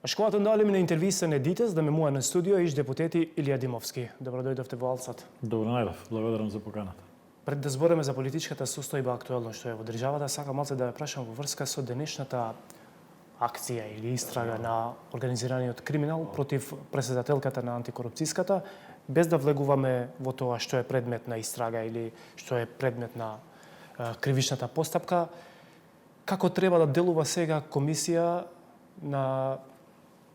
А школата дали ми на интервјуса на Дитес да ме муа на студио иш депутети Илија Димовски. Добро дојдовте во Алсат. Добро најдов, благодарам за поканата. Пред да збориме за политичката состојба актуелно што е во државата, сакам малце да ве прашам во врска со денешната акција или истрага на организираниот криминал против претседателката на антикорупцијската, без да влегуваме во тоа што е предмет на истрага или што е предмет на кривичната постапка, како треба да делува сега комисија на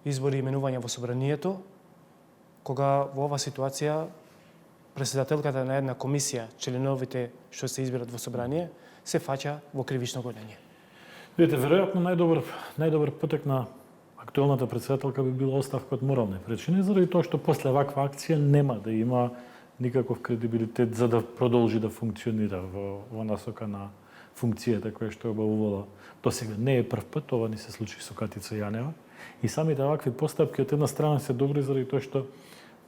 избори и именување во собранието, кога во оваа ситуација претседателката на една комисија, членовите што се избират во собрание, се фаќа во кривично гонење. Видите, веројатно најдобар потек на актуелната претседателка би била оставка од морални причини, заради тоа што после ваква акција нема да има никаков кредибилитет за да продолжи да функционира во насока на функцијата која што обавувала досега. Не е прв пат, ова ни се случи со Катица Јанева. И самите вакви постапки од една страна се добри заради тоа што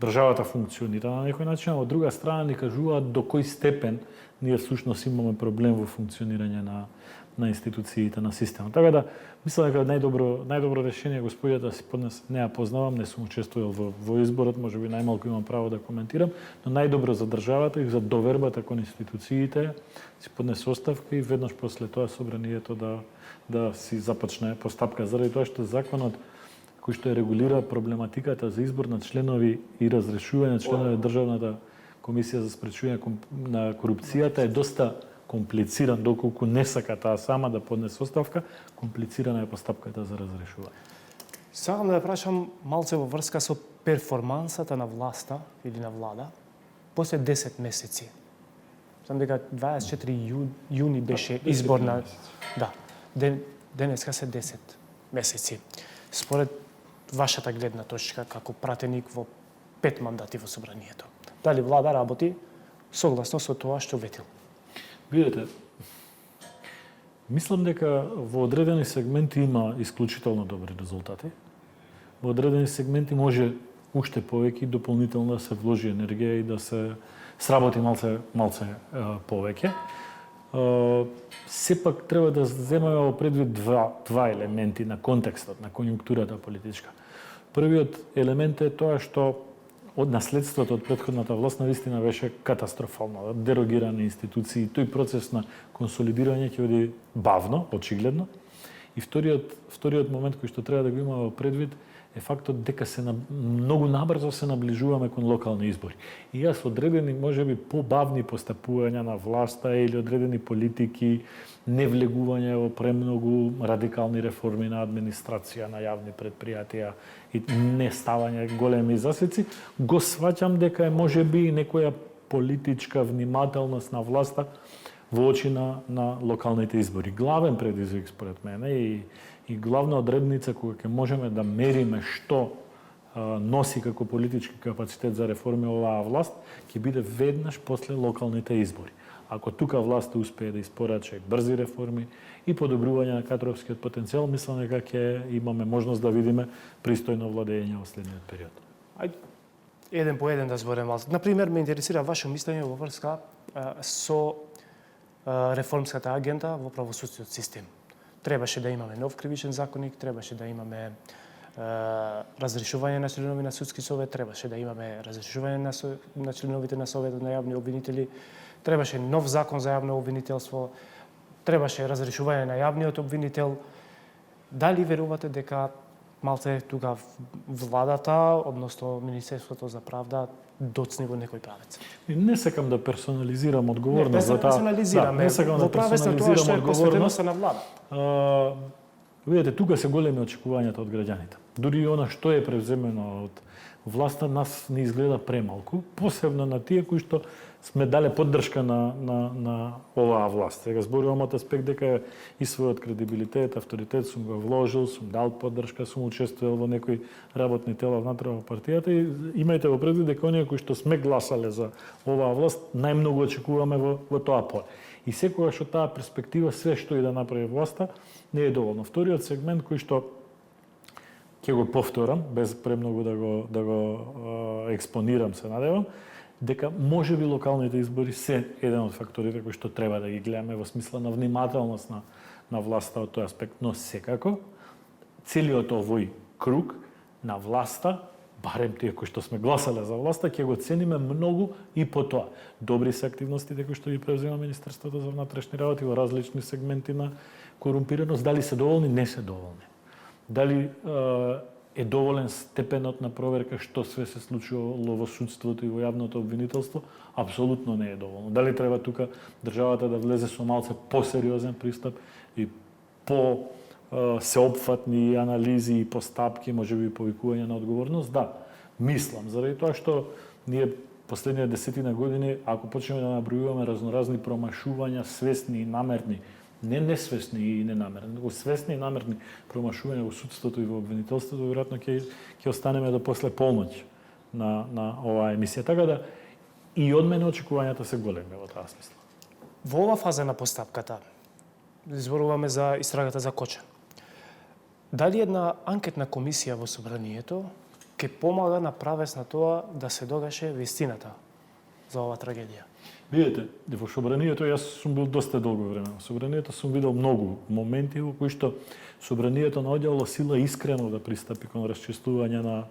државата функционира на некој начин, а од друга страна ни кажуваат до кој степен ние всушност имаме проблем во функционирање на институциите, на системот. Така да, мислам дека најдобро решение господјата си поднес, не ја познавам, не сум учествувал во изборот, можеби најмалку имам право да коментирам, но најдобро за државата и за довербата кон институциите си поднесе оставка и веднаш после тоа собранието да си започне постапка, заради тоа што законот кој што регулира проблематиката за избор на членови и разрешување на членови на Државната комисија за спречување на корупцијата е доста комплициран, доколку не сака таа сама да поднесе оставка, комплицирана е постапката за разрешување. Сакам да ја прашам малце во врска со перформансата на власта или на влада после 10 месеци. Знам дека 24 јуни беше изборна. Да, денеска се 10 месеци. Според вашата гледна точка како пратеник во 5 мандати во собранието, дали влада работи согласно со тоа што ветил? Видете, мислам дека во одредени сегменти има исклучително добри резултати. Во одредени сегменти може уште повеќе дополнително да се вложи енергија и да се сработи малце повеќе. Сепак треба да земеме во предвид два елементи на контекстот, на конјунктурата политичка. Првиот елемент е тоа што од наследството од претходната власт навистина беше катастрофално, дерогирани институции, тој процес на консолидирање ќе оди бавно, очигледно. И вториот момент кој што треба да го имаме во предвид е фактот дека многу набрзо се наближуваме кон локални избори. И јас одредени, можеби побавни постапувања на власта или одредени политики, не влегување во премногу радикални реформи на администрација, на јавни предпријатија и не ставање големи засеци, го сваќам дека е можеби некоја политичка внимателност на власта во очи на локалните избори. Главен предизвик според мене и главна одредница кога ќе можеме да мериме што носи како политички капацитет за реформи оваа власт, ќе биде веднаш после локалните избори. Ако тука власта успее да испорача брзи реформи и подобрување на кадровскиот потенцијал, мислам дека ќе имаме можност да видиме пристојно владење во следниот период. Ајде, еден по еден да збориме малку. Например, ме интересира ваше мислење во врска со реформската агенда во правосудниот систем. Требаше да имаме нов кривичен законник, требаше да имаме разрешување на членови на судски совет, требаше да имаме разрешување на членовите на советот на јавни обвинители, требаше нов закон за јавно обвинителство, требаше разрешување на јавниот обвинител. Дали верувате дека малце тука владата, односно Министерството за правда, доцни во некој правец? Не сакам да персонализирам одговорност за таа. Не сакам да персонализирам тоа што е посветеноста на влада. Видете, тука се големи очекувањата од граѓаните. Дури и она што е превземено од власта нас не изгледа премалку, посебно на тие кои што сме дале поддршка на оваа власт. Сега зборувам од аспект дека и својот кредибилитет, авторитет сум го вложил, сум дал поддршка, сум учествувал во некои работни тела внатре во партијата и имајте во предвид дека оние кои што сме гласале за оваа власт најмногу очекуваме во тоа поле. И секогаш од таа перспектива све што и да направи власта не е доволно. Вториот сегмент кој што ќе го повторам, без премногу да го експонирам, се надевам, дека можеби локалните избори се еден од факторите кои што треба да ги гледаме во смисла на внимателност на власта од тој аспект, но секако целиот овој круг на власта, барем тие кои што сме гласале за власта, ќе го цениме многу и по тоа. Добри се активностите кои што ги превзема Министерството за внатрешни работи во различни сегменти на корумпираност, дали се доволни, не се доволни. Дали е доволен степенот на проверка што све се случувало во судството и во јавното обвинителство, апсолутно не е доволно. Дали треба тука државата да влезе со малце посериозен пристап и по сеопфатни анализи и постапки, можеби повикување на одговорност? Да, мислам, заради тоа што ние последните десетина години, ако почнеме да набројуваме разноразни промашувања, свесни и намерни, не несвесни и ненамерни, него свесни и намерни промашувања во судството и во обвинителството, веројатно ќе останеме до после полноќ на оваа емисија. Така да и од мене очекувањата се големи во таа смисла. Во ова фаза на постапката, зборуваме за истрагата за Кочан. Дали една анкетна комисија во собранието ќе помага на правец на тоа да се докаже вистината за оваа трагедија? Видете, во собранието јас сум бил доста долго време. Во собранието сум видел многу моменти во кои што собранието наоѓало сила искрено да пристапи кон расчистување на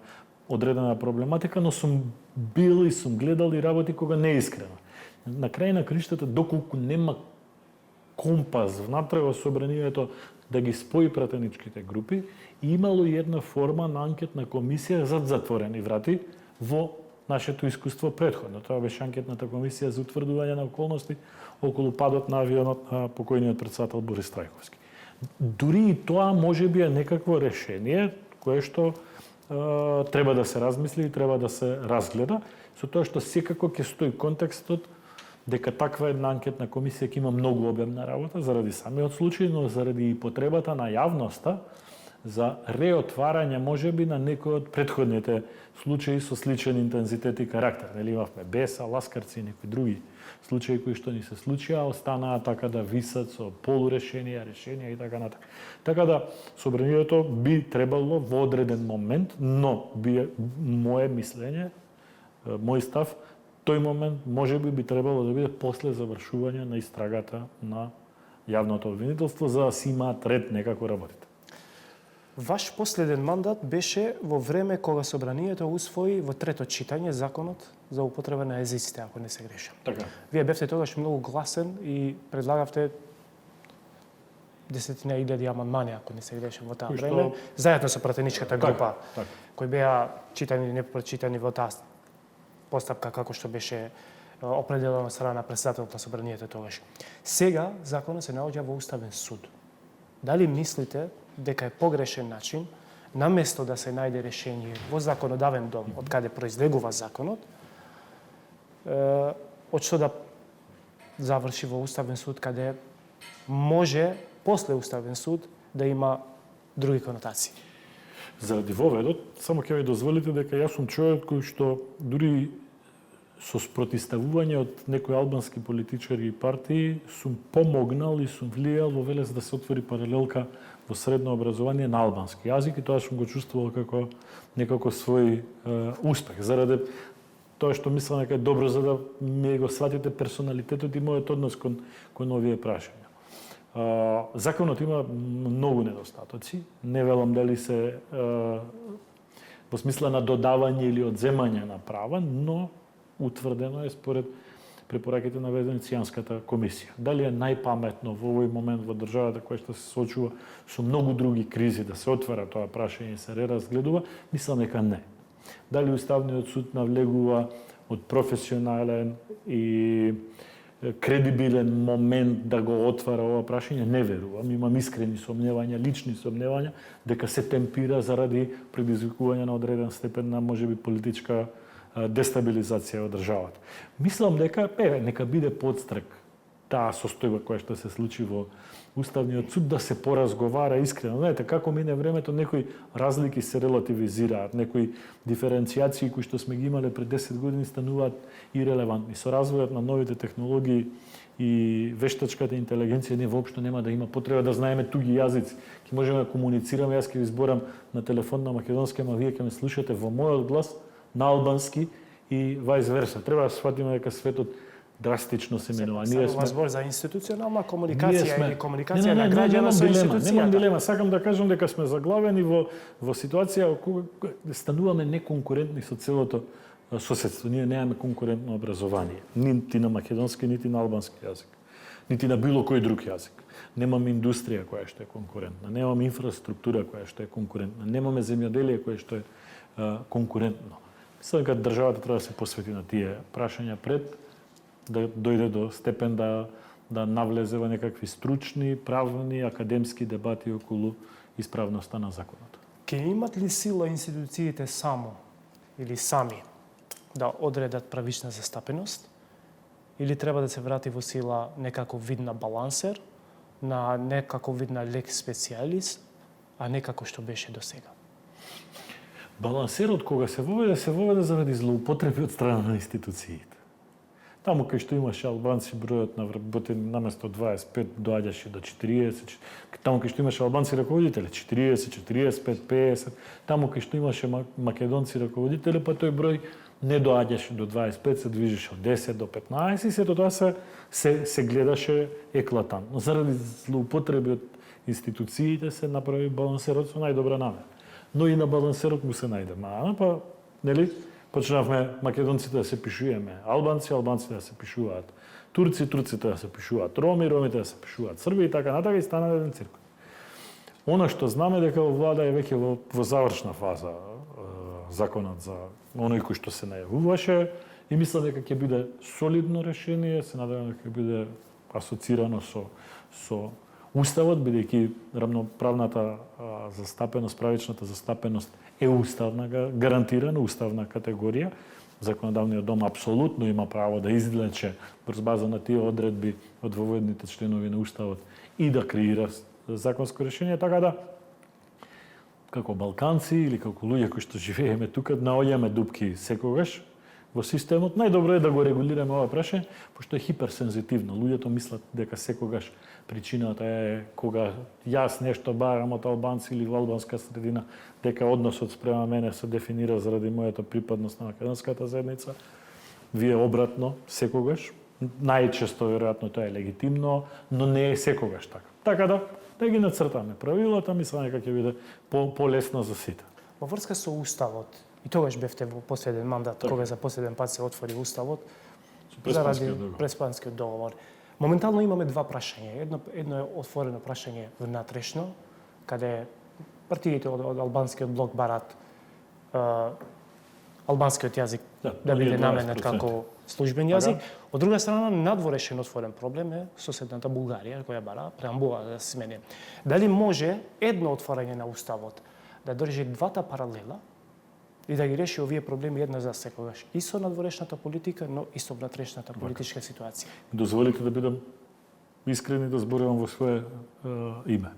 одредена проблематика, но сум бил и сум гледал и работи кога не е искрено. На крај на криштата, доколку нема компас внатре во собранието да ги спои пратеничките групи, имало и една форма на анкетна комисија зад затворени врати во нашето искуство претходно. Тоа беше анкетната комисија за утврдување на околности околу падот на авионот на покојниот претседател Борис Трајковски. Дури и тоа можеби е некакво решение кое што треба да се размисли и треба да се разгледа, со тоа што секако ќе стои контекстот дека таква една анкетна комисија ќе има многу обемна работа заради самиот случај, но заради и потребата на јавноста за реотварање можеби на некои од претходните случаи со сличен интензитет и карактер. Нели имавме Беса, Ласкарци и некои други случаи кои што ни се случија, останаа така да висат со полурешенија, решенија и така натаму. Така да собранието би требало во одреден момент, но би мое мислење, мој став, тој момент можеби би требало да биде после завршување на истрагата на јавното обвинителство, за да си имаат ред некако работите. Ваш последен мандат беше во време кога собранието усвои во трето читање законот за употреба на езиците, ако не се грешам. Така. Вие бевте тогаш многу гласен и предлагавте десетина илјади амандмани, ако не се грешам, во таа време, заедно со пратеничката група, кои беа читани и непрочитани во таа постапка како што беше определено од страна на претседателот на собранието тогаш. Сега законот се наоѓа во Уставен суд. Дали мислите дека е погрешен начин, наместо да се најде решение во законодавен дом, од каде произлегува законот, од што да заврши во Уставен суд, каде може после Уставен суд да има други конотации? Заради воведот, само ќе ми дозволите дека јас сум човек кој што дури со спротиставување од некои албански политичари и партии сум помогнал и сум влијал во Велес да се отвори паралелка во средно образование на албански јазик и тоа сум го чувствувал како некако свој успех. Заради тоа што мислам дека е добро за да ми го сватите персоналитетот и мојот однос кон овие прашања. Законот има многу недостатоци. Не велам дали се во смисла на додавање или одземање на права, но утврдено е според препораките на Венецијанската комисија. Дали е најпаметно во овој момент во државата која што се соочува со многу други кризи да се отвара тоа прашање и се реразгледува, мислам дека не. Дали Уставниот суд навлегува од професионален и кредибилен момент да го отвара ова прашање, не верувам. Имам искрени сомневања, лични сомневања, дека се темпира заради предизвикување на одреден степен на можеби политичка дестабилизација во државата. Мислам дека нека биде подстрек таа состојба која што се случи во Уставниот суд да се поразговара искрено. Знаете, како мине времето, некои разлики се релативизираат, некои диференцијации кои што сме ги имале пред 10 години стануваат ирелевантни. Со развојот на новите технологии и вештачката интелигенција, ние воопшто нема да има потреба да знаеме туги јазици. Ќе можеме да комуницираме, јас ќе ви зборам на телефон на македонски, ама вие ќе ме слушате во мојот глас на албански и вајс верса. Треба да сватиме дека светот драстично се менува. Ние сме збор за институционална комуникација или комуникација на граѓана со институцијата. Немам дилема, сакам да кажам дека сме заглавени во ситуација кога стануваме неконкурентни со целото соседство. Ние немаме конкурентно образование, нити на македонски, нити на албански јазик, нити на било кој друг јазик. Немаме индустрија која што е конкурентна, немаме инфраструктура која што е конкурентна, немаме земјоделие кое што е конкурентно. Мислам дека државата треба да се посвети на тие прашања пред да дојде до степен да навлезе во некакви стручни, правни, академски дебати околу исправноста на законот. Ке имат ли сила институциите само или сами да одредат правична застапеност, или треба да се врати во сила некаков вид на балансер, на некаков вид на лекс специјалист, а не како што беше до сега? Балансерот кога се воведе заради злоупотреби од страна на институциите. Таму кај што имаше албанци, бројот на вработени наместо 25 доаѓаше до 40, таму кај што имаше албанци раководители 40, 45, 50, таму кај што имаше македонци раководители, па тој број не доаѓаше до 25, се движеше од 10 до 15 и сето тоа се гледаше еклатантно. Заради злоупотреби од институциите се направи балансерот со најдобра намера. Но и на балансерот му се најде мана, па, нели, почнавме македонците да се пишуваме албанците да се пишуваат турците да се пишуваат ромите да се пишуваат срби и така натака и стана еден цирк. Она што знаме дека влада е веќе во завршна фаза законот за оној кој што се најавуваше и мислам дека ќе биде солидно решение, се надевам дека ќе биде асоцирано со Уставот, бидејќи рамноправната застапеност, правичната застапеност е уставна, гарантирана уставна категорија. Законодавниот дом апсолутно има право да извлече врз база на тие одредби од воведните членови на Уставот и да креира законско решение, така да како балканци или како луѓе кои што живееме тука, наоѓаме дупки секогаш во системот. Најдобро е да го регулираме ова прашање, пошто е хиперсензитивно. Луѓето мислат дека секогаш причината е кога јас нешто барам од албанци или во албанска средина, дека односот спрема мене се дефинира заради мојата припадност на македонската заедница. Вие обратно, секогаш. Најчесто, веројатно, тоа е легитимно, но не е секогаш така. Така да ги нацртаме правилата, мислам дека ќе биде полесно за сите. Во врска со Уставот, и тогаш бевте во последен мандат, така, кога за последен пат се отвори Уставот, заради преспанскиот договор. Моментално имаме два прашања. Едно е отворено прашање внатрешно, каде партиите од албанскиот блок барат албанскиот јазик да биде наменет како службен јазик. Од друга страна, надворешен отворен проблем е соседната Бугарија, која бара преамбула да се смени. Дали може едно отворање на Уставот да држи двата паралела и да ги реши овие проблеми една за секогаш, и со надворешната политика, но и со внатрешната политичка ситуација? Дозволите да бидам искрен и да зборувам во свое име.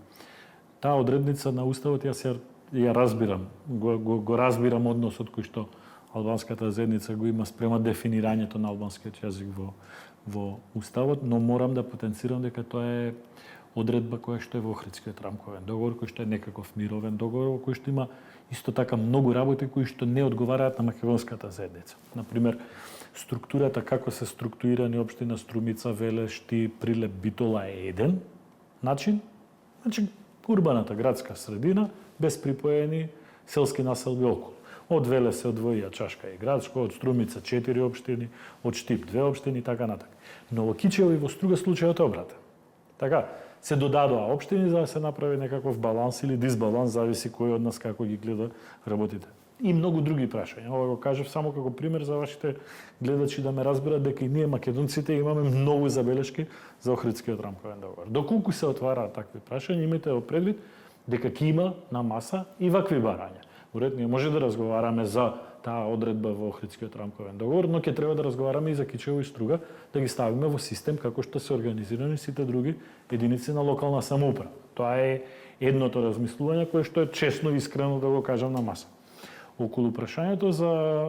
Таа одредница на Уставот јас ја разбирам, го разбирам односот кој што албанската заедница го има спрема дефинирањето на албанскиот јазик во Уставот, но морам да потенцирам дека тоа е одредба која што е во Охридскиот рамковен договор, кој што е некаков мировен договор, кој што има исто така многу работи кои што не одговараат на македонската заедница. Например, структурата како се структурирани општина Струмица, Велешти, Прилеп, Битола е еден начин. Значи, урбаната градска средина без припоени селски населби околу. Од Веле се одвоија Чашка и Градско, од Струмица 4 општини, од Штип 2 општини и така натака. Но во Кичево и во Струга случајот е обратен. Така, се додадоа општини за да се направи некаков баланс или дисбаланс, зависи кој од нас како ги гледа работите. И многу други прашања. Ова го кажав само како пример за вашите гледачи да ме разберат дека и ние македонците имаме многу забелешки за Охридскиот рамковен договор. Доколку се отвараат такви прашања, имате предвид дека ќе има на маса и вакви барања. Уред, ние може да разговараме за таа одредба во Охридскиот рамковен договор, но ќе треба да разговараме и за Кичево и Струга, да ги ставиме во систем како што се организирани сите други единици на локална самоуправа. Тоа е едното размислување кое што е честно и искрено да го кажам на маса. Околу прашањето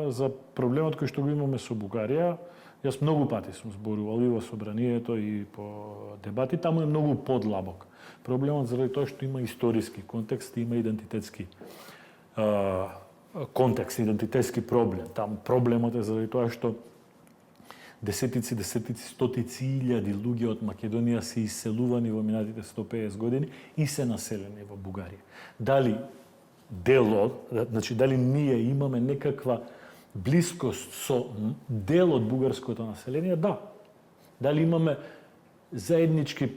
за проблемот кој што го имаме со Бугарија, јас многу пати сум зборувал и во собранието и по дебати, таму е многу подлабок. Проблемот заради тоа што има историски контекст, има идентитетски контекст, идентитетски проблем. Там проблемот е заради тоа што десетици, стотици илјади луѓе од Македонија се иселувани во минатите 150 години и се населени во Бугарија. Дали дали ние имаме некаква блискост со дел од бугарското население? Да. Дали имаме заеднички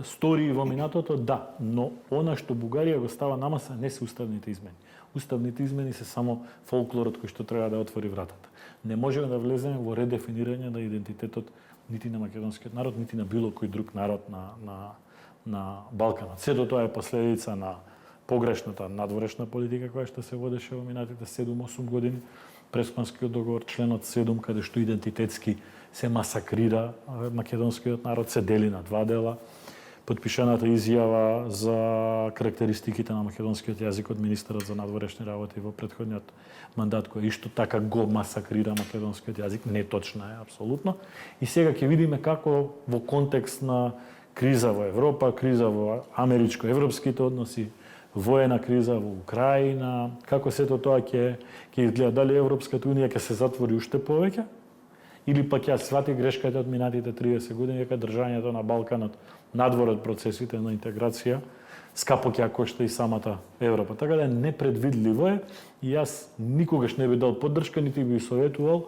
стории во минатото? Да. Но она што Бугарија го става на маса не се уставните измени. Уставните измени се само фолклорот кој што треба да отвори вратата. Не можеме да влеземе во редефинирање на идентитетот нити на македонскиот народ, нити на било кој друг народ на Балканот. Сето тоа е последица на погрешната надворешна политика која што се водеше во минатите 7-8 години, Преспанскиот договор, членот 7, каде што идентитетски се масакрира македонскиот народ, се дели на два дела, подпишаната изјава за карактеристиките на македонскиот јазик од министерот за надворешни работи во претходниот мандат, кој исто така го масакрира македонскиот јазик, неточна е апсолутно. И сега ќе видиме како во контекст на криза во Европа, криза во америчко-европските односи, воена криза во Украина, како сето тоа ќе изгледа, дали Европската унија ќе се затвори уште повеќе или пак ќе свати грешката од минатите 30 години дека држањето на Балканот надвор од процесите на интеграција скапо ќе кошта и самата Европа. Така да непредвидливо е и јас никогаш не би дал поддршка нити би советувал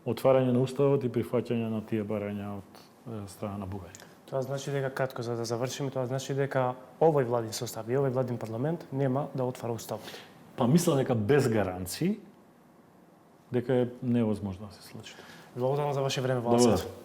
отварање на уставот и прифаќање на тие барања од страна на Бугарија. Тоа значи дека, кратко за да завршиме, тоа значи дека овој владин состав и овој владин парламент нема да отвара уставот. Па мислам дека без гаранции дека е невозможно да се случи. Благодарам за ваше време во Алсат.